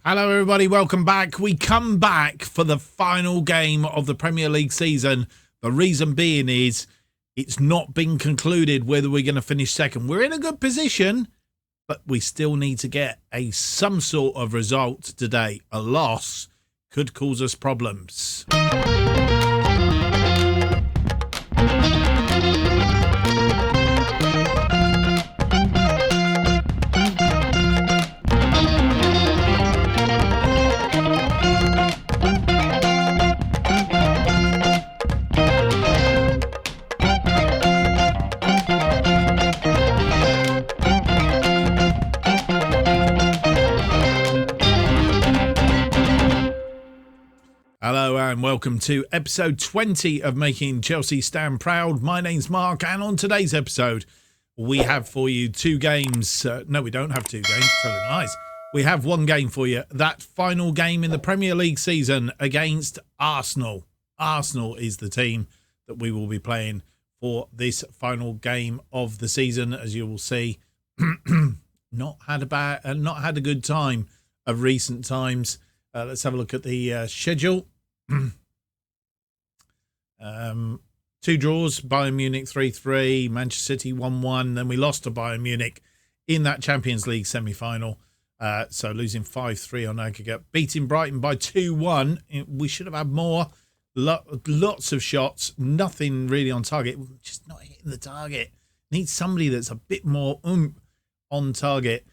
Hello everybody, welcome back. We come back for the final game of the Premier League season. The reason being is it's not been concluded whether we're going to finish second. We're in a good position, but we still need to get some sort of result today. A loss could cause us problems. Hello and welcome to episode 20 of Making Chelsea Stand Proud. My name's Mark, and on today's episode, we have for you two games. No, we don't have two games. Telling lies. We have one game for you. That final game in the Premier League season against Arsenal. Arsenal is the team that we will be playing for this final game of the season. As you will see, not had a good time of recent times. Let's have a look at the schedule. 2 draws, Bayern Munich 3-3, Manchester City 1-1. Then we lost to Bayern Munich in that Champions League semi-final. So losing 5-3 on aggregate. Beating Brighton by 2-1. We should have had more. Lots of shots. Nothing really on target. We're just not hitting the target. Need somebody that's a bit more on target.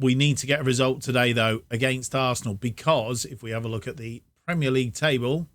We need to get a result today, though, against Arsenal, because if we have a look at the Premier League table,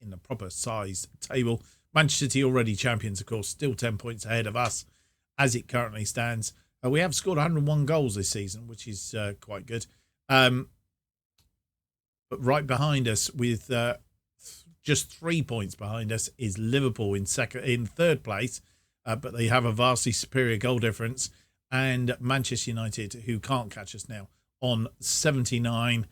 in the proper sized table, Manchester City already champions, of course, still 10 points ahead of us as it currently stands. We have scored 101 goals this season, which is quite good. But right behind us, with just 3 points behind us, is Liverpool in third place, but they have a vastly superior goal difference. And Manchester United, who can't catch us now, on 79.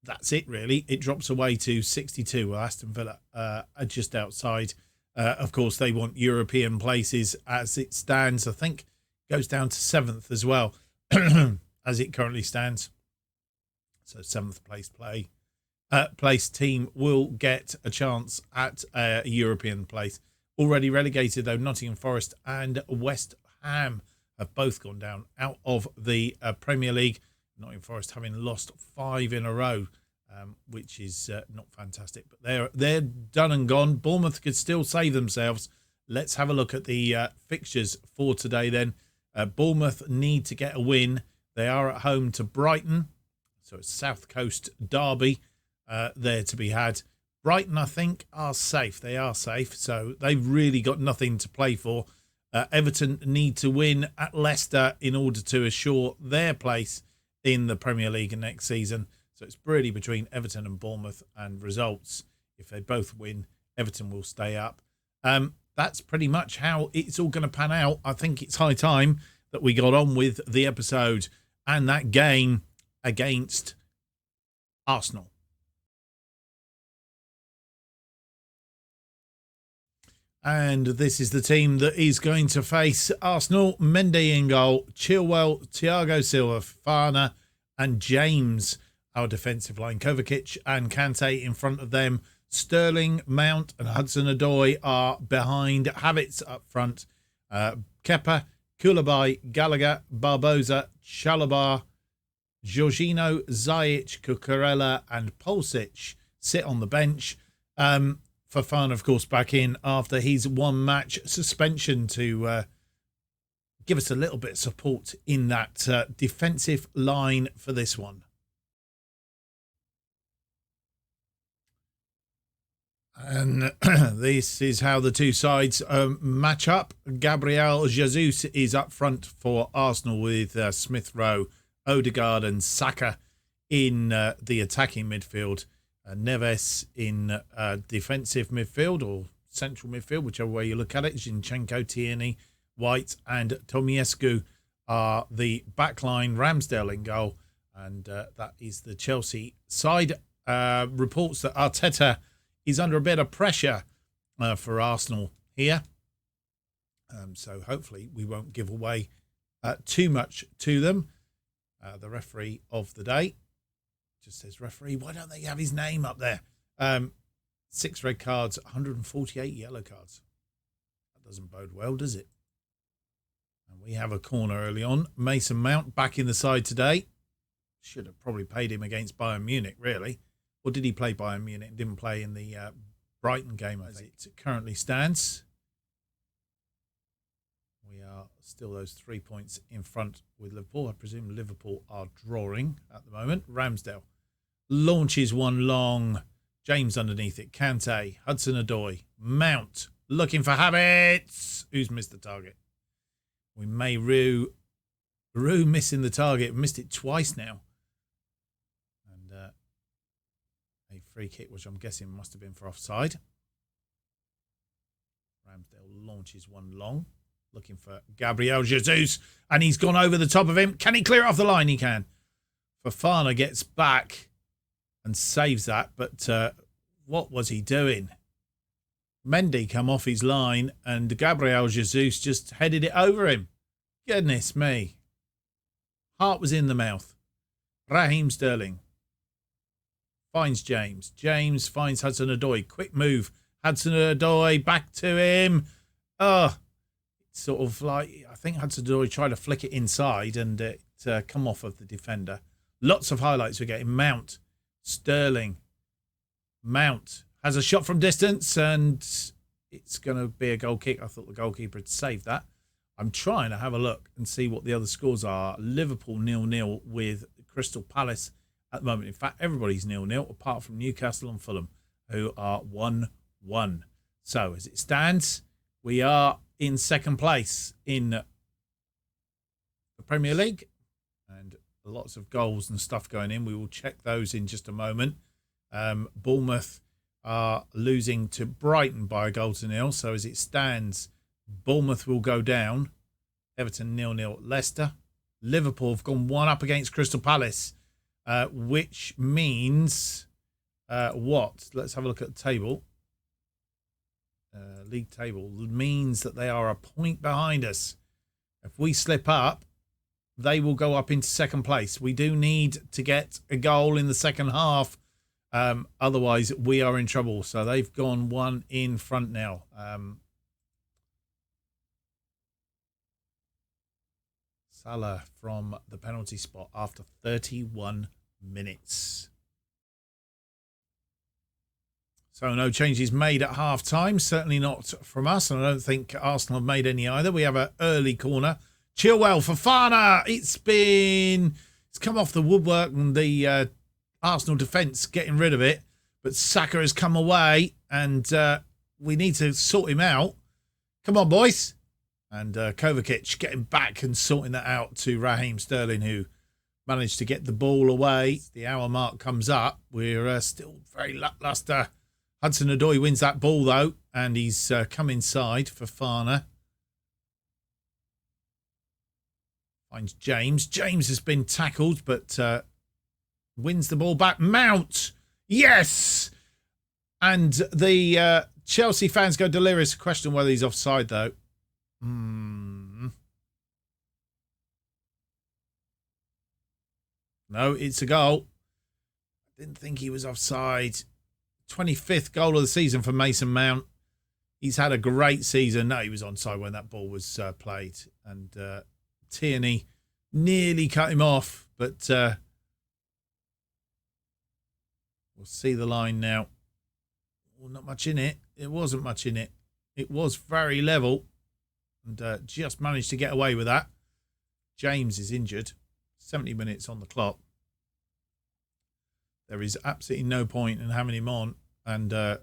That's it, really. It drops away to 62. Well, Aston Villa are just outside. Of course, they want European places as it stands. I think goes down to 7th as well, as it currently stands. So 7th place team will get a chance at a European place. Already relegated, though, Nottingham Forest and West Ham have both gone down out of the Premier League. Nottingham Forest having lost 5 in a row, which is not fantastic. But they're done and gone. Bournemouth could still save themselves. Let's have a look at the fixtures for today then. Bournemouth need to get a win. They are at home to Brighton. So it's South Coast derby there to be had. Brighton, I think, are safe. They are safe. So they've really got nothing to play for. Everton need to win at Leicester in order to assure their place in the Premier League next season. So it's really between Everton and Bournemouth, and results, if they both win, Everton will stay up. That's pretty much how it's all going to pan out. I think it's high time that we got on with the episode and that game against Arsenal. And this is the team that is going to face Arsenal. Mendy in goal, Chilwell, Thiago Silva, Fana and James, our defensive line. Kovacic and Kante in front of them. Sterling, Mount and Hudson-Odoi are behind. Havertz up front. Kepa, Koulibaly, Gallagher, Barbosa, Chalobah, Jorginho, Ziyech, Cucurella and Pulisic sit on the bench. Fofana, of course, back in after his 1-match suspension to give us a little bit of support in that defensive line for this one. And this is how the two sides match up. Gabriel Jesus is up front for Arsenal with Smith Rowe, Odegaard and Saka in the attacking midfield. Neves in defensive midfield or central midfield, whichever way you look at it. Zinchenko, Tierney, White and Tomiescu are the backline. Ramsdale in goal. And that is the Chelsea side. Reports that Arteta is under a bit of pressure for Arsenal here. So hopefully we won't give away too much to them. the referee of the day. Just says referee. Why don't they have his name up there? 6 red cards, 148 yellow cards. That doesn't bode well, does it? And we have a corner early on. Mason Mount back in the side today. Should have probably paid him against Bayern Munich, really. Or did he play Bayern Munich and didn't play in the Brighton game as it currently stands? We are still those 3 points in front with Liverpool. I presume Liverpool are drawing at the moment. Ramsdale launches one long. James underneath it. Kante, Hudson-Odoi, Mount looking for habits. Who's missed the target? We may Rue missing the target. Missed it twice now. And a free kick, which I'm guessing must have been for offside. Ramsdale launches one long. Looking for Gabriel Jesus. And he's gone over the top of him. Can he clear it off the line? He can. Fofana gets back and saves that. But what was he doing? Mendy come off his line and Gabriel Jesus just headed it over him. Goodness me. Heart was in the mouth. Raheem Sterling finds James. James finds Hudson-Odoi. Quick move. Hudson-Odoi back to him. Oh, sort of like, I think Hudson-Odoi tried to flick it inside and it come off of the defender. Lots of highlights we're getting. Mount, Sterling, Mount has a shot from distance and it's going to be a goal kick. I thought the goalkeeper had saved that. I'm trying to have a look and see what the other scores are. Liverpool 0-0 with Crystal Palace at the moment. In fact, everybody's 0-0 apart from Newcastle and Fulham, who are 1-1. So as it stands, we are in second place in the Premier League and lots of goals and stuff going in. We will check those in just a moment. Bournemouth are losing to Brighton by 1-0. So as it stands, Bournemouth will go down. Everton 0-0 at Leicester. Liverpool have gone 1 up against Crystal Palace, which means what? Let's have a look at the table. League table means that they are a point behind us. If we slip up, they will go up into second place. We do need to get a goal in the second half. Otherwise, we are in trouble. So they've gone 1 in front now. Salah from the penalty spot after 31 minutes. So no changes made at half time. Certainly not from us. And I don't think Arsenal have made any either. We have an early corner. Chilwell, Fofana. It's come off the woodwork and the Arsenal defence getting rid of it. But Saka has come away and we need to sort him out. Come on, boys. And Kovacic getting back and sorting that out to Raheem Sterling, who managed to get the ball away. The hour mark comes up. We're still very lacklustre. Hudson-Odoi wins that ball, though, and he's come inside for Fofana. Finds James. James has been tackled, but wins the ball back. Mount! Yes! And the Chelsea fans go delirious. Question whether he's offside, though. No, it's a goal. I didn't think he was offside. 25th goal of the season for Mason Mount. He's had a great season. No, he was onside when that ball was played. And Tierney nearly cut him off. But we'll see the line now. Well, not much in it. It wasn't much in it. It was very level. And just managed to get away with that. James is injured. 70 minutes on the clock. There is absolutely no point in having him on. And we've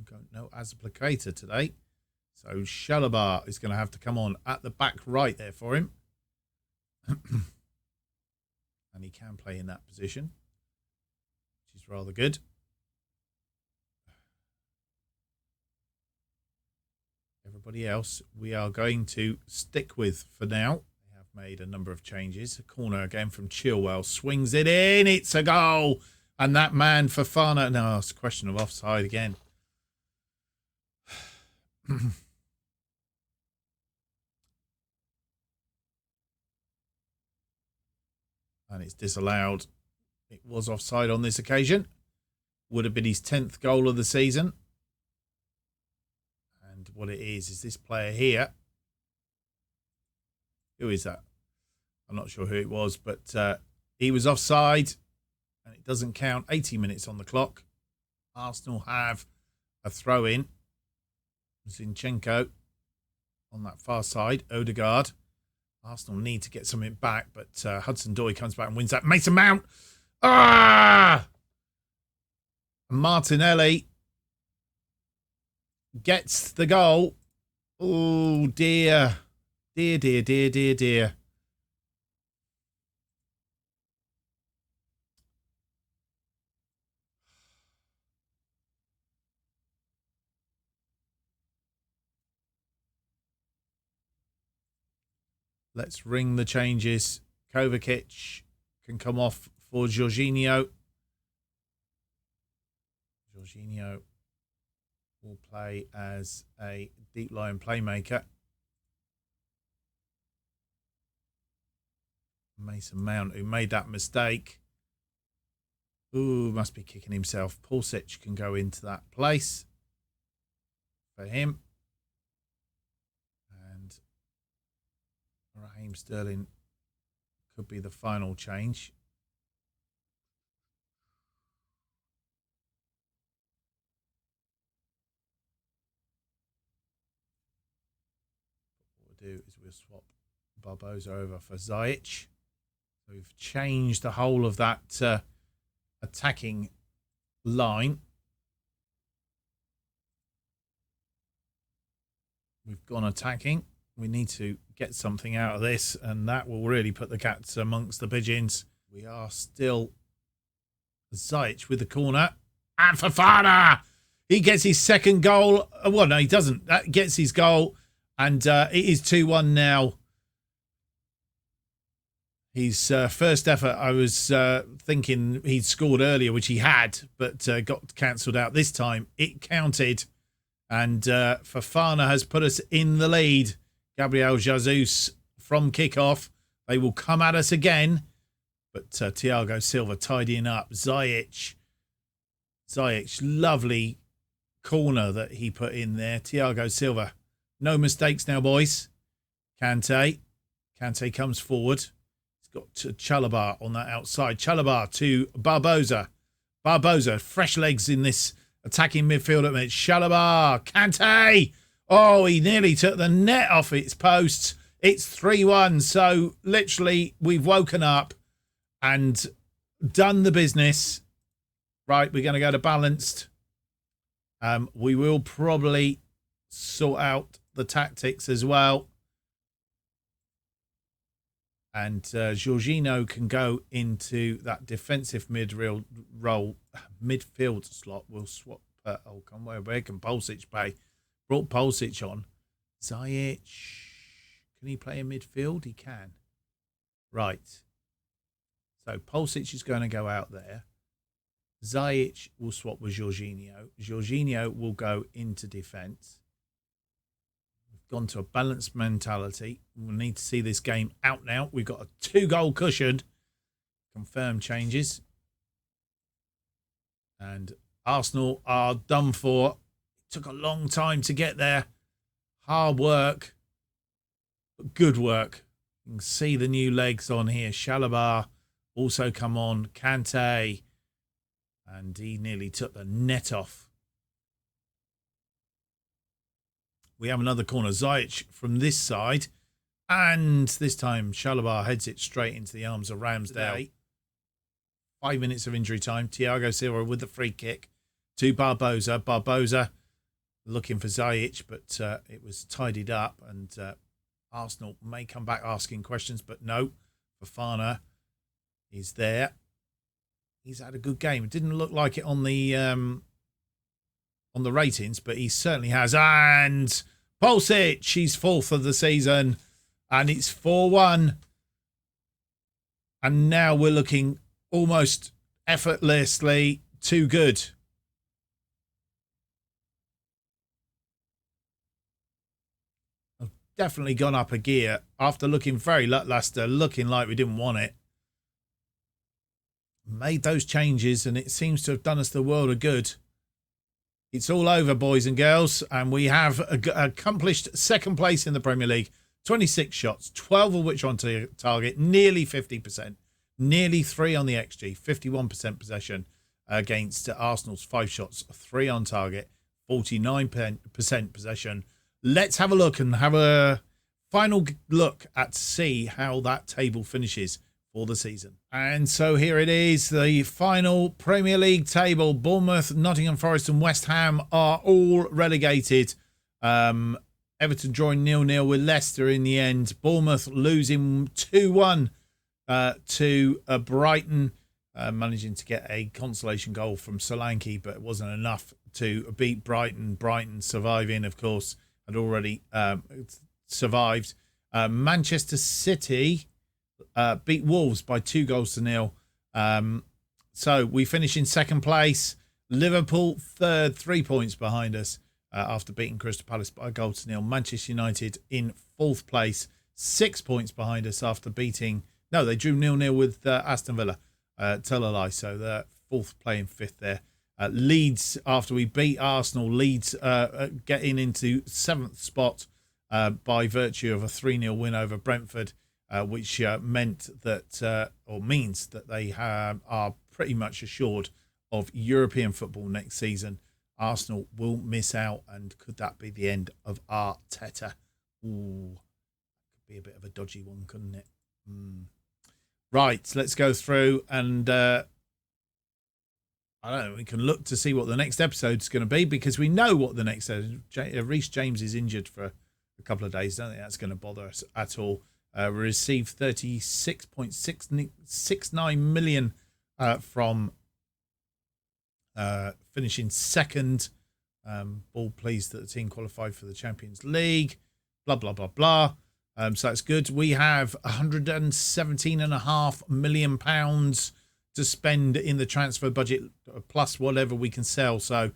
got no applicator today. So Shalabar is going to have to come on at the back right there for him. And he can play in that position, which is rather good. Everybody else we are going to stick with for now. They have made a number of changes. A corner again from Chilwell. Swings it in. It's a goal. And that man, Fofana. No, it's a question of offside again. And it's disallowed. It was offside on this occasion. Would have been his 10th goal of the season. And what it is this player here. Who is that? I'm not sure who it was, but he was offside. And it doesn't count. 80 minutes on the clock. Arsenal have a throw-in. Zinchenko on that far side. Odegaard. Arsenal need to get something back, but Hudson-Odoi comes back and wins that. Mason Mount. Martinelli gets the goal. Oh, dear. Dear, dear, dear, dear, dear. Let's ring the changes. Kovacic can come off for Jorginho. Jorginho will play as a deep line playmaker. Mason Mount, who made that mistake. Ooh, must be kicking himself. Pulisic can go into that place for him. And Raheem Sterling could be the final change. What we'll do is we'll swap Barbosa over for Ziyech. So we've changed the whole of that attacking line. We've gone attacking. We need to get something out of this, and that will really put the cats amongst the pigeons. We are still Ziyech with the corner. And Fofana! He gets his second goal. Well, no, he doesn't. That gets his goal, and it is 2-1 now. His first effort, I was thinking he'd scored earlier, which he had, but got cancelled out this time. It counted, and Fofana has put us in the lead. Gabriel Jesus from kickoff. They will come at us again, but Thiago Silva tidying up. Ziyech, lovely corner that he put in there. Thiago Silva, no mistakes now, boys. Kante comes forward. Got Chalobah on that outside. Chalobah to Barbosa. Fresh legs in this attacking midfield at minute. Chalobah. Kante. Oh, he nearly took the net off its posts. It's 3-1. So literally we've woken up and done the business. Right, we're going to go to balanced. We will probably sort out the tactics as well. And Jorginho can go into that defensive midfield slot. We'll swap. Where can Pulisic play? Brought Pulisic on. Ziyech. Can he play in midfield? He can. Right. So Pulisic is going to go out there. Ziyech will swap with Jorginho. Jorginho will go into defence. Gone to a balanced mentality. We'll need to see this game out now. We've got a 2-goal cushion. Confirmed changes. And Arsenal are done for. It took a long time to get there. Hard work. But good work. You can see the new legs on here. Chalobah also come on. Kante. And he nearly took the net off. We have another corner. Ziyech from this side. And this time, Chalobah heads it straight into the arms of Ramsdale. 5 minutes of injury time. Thiago Silva with the free kick to Barbosa. Barbosa looking for Ziyech, but it was tidied up. And Arsenal may come back asking questions, but no. Fofana is there. He's had a good game. It didn't look like it on the ratings, but he certainly has. And Pulisic, he's 4th of the season, and it's 4-1. And now we're looking almost effortlessly too good. I've definitely gone up a gear after looking very lackluster, looking like we didn't want it. made those changes, and it seems to have done us the world of good. It's all over, boys and girls, and we have accomplished second place in the Premier League. 26 shots, 12 of which on target, nearly 50%, nearly 3 on the XG, 51% possession against Arsenal's 5 shots, 3 on target, 49% possession. Let's have a look and have a final look at see how that table finishes for the season. And so here it is, the final Premier League table. Bournemouth, Nottingham Forest and West Ham are all relegated. Everton drawing 0-0 with Leicester in the end. Bournemouth losing 2-1 to Brighton, managing to get a consolation goal from Solanke, but it wasn't enough to beat Brighton. Brighton surviving, of course, had already survived. Manchester City beat Wolves by 2-0. So we finish in second place. Liverpool third, 3 points behind us after beating Crystal Palace by 1-0. Manchester United in fourth place, 6 points behind us after beating... No, they drew 0-0 with Aston Villa. Tell a lie. So they're fourth, playing fifth there. Leeds, after we beat Arsenal, Leeds getting into seventh spot by virtue of a 3-0 win over Brentford, which meant that, or means that they are pretty much assured of European football next season. Arsenal will miss out, and could that be the end of Arteta? Ooh, could be a bit of a dodgy one, couldn't it? Right, let's go through and I don't know, we can look to see what the next episode's going to be, because we know what the next episode. Reece James is injured for a couple of days. Don't think that's going to bother us at all. We received 36.69 million from finishing second. All pleased that the team qualified for the Champions League. Blah, blah, blah, blah. So that's good. We have £117.5 million to spend in the transfer budget, plus whatever we can sell. So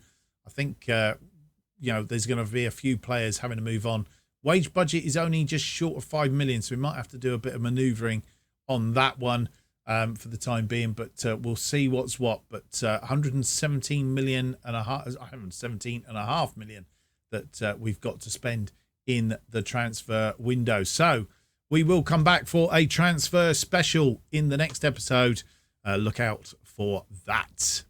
I think, there's going to be a few players having to move on. Wage budget is only just short of 5 million, so we might have to do a bit of manoeuvring on that one for the time being, but we'll see what's what. But 117.5 million that we've got to spend in the transfer window. So we will come back for a transfer special in the next episode. Look out for that.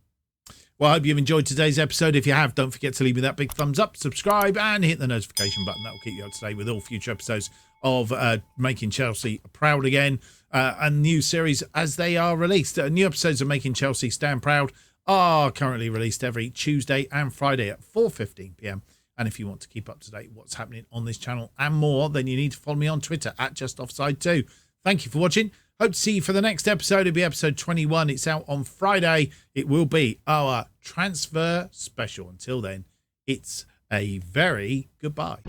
Well, I hope you've enjoyed today's episode. If you have, don't forget to leave me that big thumbs up, subscribe, and hit the notification button. That will keep you up to date with all future episodes of Making Chelsea Proud Again, and new series as they are released. New episodes of Making Chelsea Stand Proud are currently released every Tuesday and Friday at 4:15 p.m. And if you want to keep up to date with what's happening on this channel and more, then you need to follow me on Twitter at JustOffsideFM. Thank you for watching. Hope to see you for the next episode. It'll be episode 21. It's out on Friday. It will be our transfer special. Until then, it's a very goodbye.